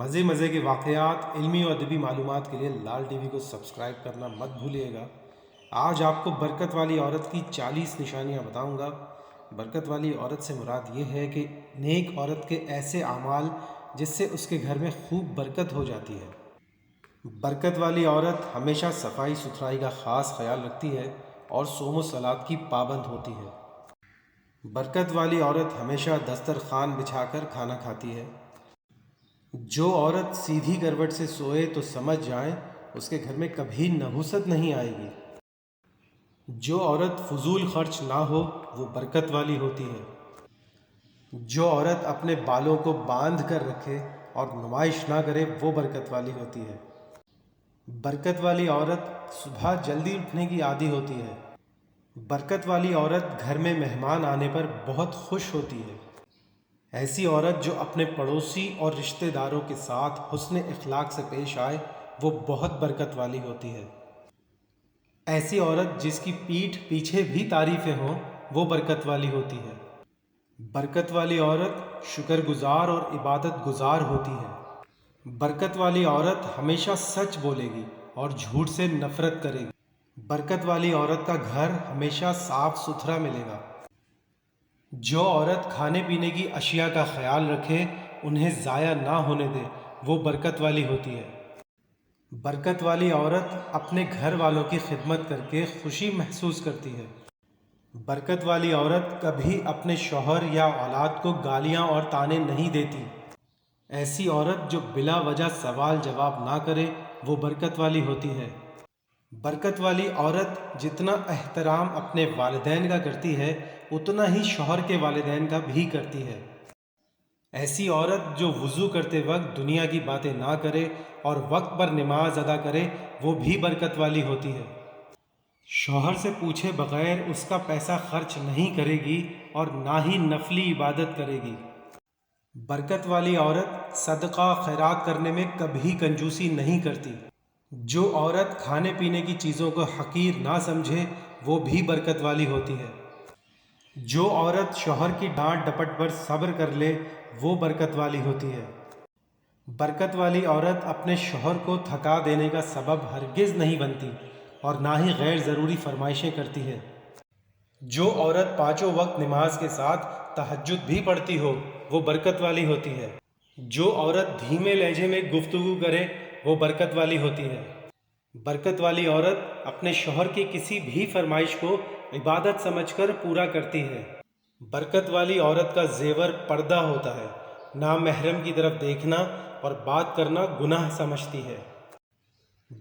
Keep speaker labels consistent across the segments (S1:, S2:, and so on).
S1: مزے مزے کے واقعات، علمی و ادبی معلومات کے لیے لال ٹی وی کو سبسکرائب کرنا مت بھولیے گا۔ آج آپ کو برکت والی عورت کی 40 نشانیاں بتاؤں گا۔ برکت والی عورت سے مراد یہ ہے کہ نیک عورت کے ایسے اعمال جس سے اس کے گھر میں خوب برکت ہو جاتی ہے۔ برکت والی عورت ہمیشہ صفائی ستھرائی کا خاص خیال رکھتی ہے اور صوم و صلات کی پابند ہوتی ہے۔ برکت والی عورت ہمیشہ دسترخوان بچھا کر کھانا کھاتی ہے۔ جو عورت سیدھی کروٹ سے سوئے تو سمجھ جائیں اس کے گھر میں کبھی نحوست نہیں آئے گی۔ جو عورت فضول خرچ نہ ہو وہ برکت والی ہوتی ہے۔ جو عورت اپنے بالوں کو باندھ کر رکھے اور نمائش نہ کرے وہ برکت والی ہوتی ہے۔ برکت والی عورت صبح جلدی اٹھنے کی عادی ہوتی ہے۔ برکت والی عورت گھر میں مہمان آنے پر بہت خوش ہوتی ہے۔ ایسی عورت جو اپنے پڑوسی اور رشتہ داروں کے ساتھ حسن اخلاق سے پیش آئے وہ بہت برکت والی ہوتی ہے۔ ایسی عورت جس کی پیٹھ پیچھے بھی تعریفیں ہوں وہ برکت والی ہوتی ہے۔ برکت والی عورت شکر گزار اور عبادت گزار ہوتی ہے۔ برکت والی عورت ہمیشہ سچ بولے گی اور جھوٹ سے نفرت کرے گی۔ برکت والی عورت کا گھر ہمیشہ صاف ستھرا ملے گا۔ جو عورت کھانے پینے کی اشیاء کا خیال رکھے انہیں ضائع نہ ہونے دے وہ برکت والی ہوتی ہے۔ برکت والی عورت اپنے گھر والوں کی خدمت کر کے خوشی محسوس کرتی ہے۔ برکت والی عورت کبھی اپنے شوہر یا اولاد کو گالیاں اور طعنے نہیں دیتی۔ ایسی عورت جو بلا وجہ سوال جواب نہ کرے وہ برکت والی ہوتی ہے۔ برکت والی عورت جتنا احترام اپنے والدین کا کرتی ہے اتنا ہی شوہر کے والدین کا بھی کرتی ہے۔ ایسی عورت جو وضو کرتے وقت دنیا کی باتیں نہ کرے اور وقت پر نماز ادا کرے وہ بھی برکت والی ہوتی ہے۔ شوہر سے پوچھے بغیر اس کا پیسہ خرچ نہیں کرے گی اور نہ ہی نفلی عبادت کرے گی۔ برکت والی عورت صدقہ خیرات کرنے میں کبھی کنجوسی نہیں کرتی۔ جو عورت کھانے پینے کی چیزوں کو حقیر نہ سمجھے وہ بھی برکت والی ہوتی ہے۔ جو عورت شوہر کی ڈانٹ ڈپٹ پر صبر کر لے وہ برکت والی ہوتی ہے۔ برکت والی عورت اپنے شوہر کو تھکا دینے کا سبب ہرگز نہیں بنتی اور نہ ہی غیر ضروری فرمائشیں کرتی ہے۔ جو عورت پانچوں وقت نماز کے ساتھ تہجد بھی پڑھتی ہو وہ برکت والی ہوتی ہے۔ جو عورت دھیمے لہجے میں گفتگو کرے وہ برکت والی ہوتی ہے۔ برکت والی عورت اپنے شوہر کی کسی بھی فرمائش کو عبادت سمجھ کر پورا کرتی ہے۔ برکت والی عورت کا زیور پردہ ہوتا ہے۔ نامحرم کی طرف دیکھنا اور بات کرنا گناہ سمجھتی ہے۔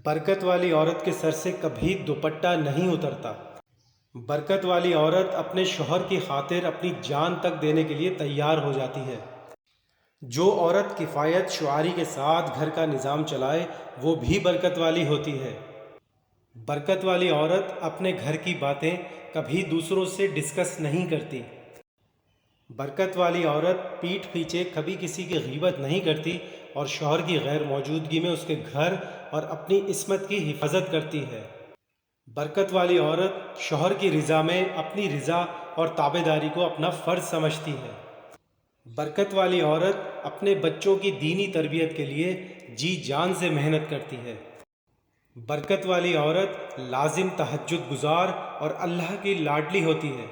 S1: برکت والی عورت کے سر سے کبھی دوپٹہ نہیں اترتا۔ برکت والی عورت اپنے شوہر کی خاطر اپنی جان تک دینے کے لیے تیار ہو جاتی ہے۔ جو عورت کفایت شعاری کے ساتھ گھر کا نظام چلائے وہ بھی برکت والی ہوتی ہے۔ برکت والی عورت اپنے گھر کی باتیں کبھی دوسروں سے ڈسکس نہیں کرتی۔ برکت والی عورت پیٹھ پیچھے کبھی کسی کی غیبت نہیں کرتی اور شوہر کی غیر موجودگی میں اس کے گھر اور اپنی عصمت کی حفاظت کرتی ہے۔ برکت والی عورت شوہر کی رضا میں اپنی رضا اور تابعداری کو اپنا فرض سمجھتی ہے۔ برکت والی عورت اپنے بچوں کی دینی تربیت کے لیے جی جان سے محنت کرتی ہے۔ برکت والی عورت لازم تہجد گزار اور اللہ کی لاڈلی ہوتی ہے۔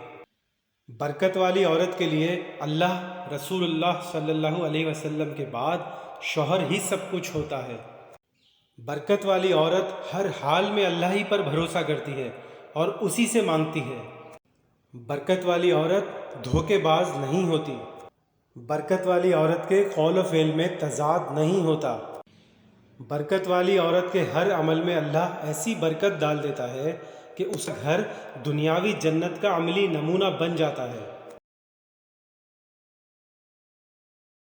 S1: برکت والی عورت کے لیے اللہ، رسول اللہ صلی اللہ علیہ وسلم کے بعد شوہر ہی سب کچھ ہوتا ہے۔ برکت والی عورت ہر حال میں اللہ ہی پر بھروسہ کرتی ہے اور اسی سے مانگتی ہے۔ برکت والی عورت دھوکے باز نہیں ہوتی۔ برکت والی عورت کے قول و فعل میں تضاد نہیں ہوتا۔ برکت والی عورت کے ہر عمل میں اللہ ایسی برکت ڈال دیتا ہے کہ اس کا گھر دنیاوی جنت کا عملی نمونہ بن جاتا ہے۔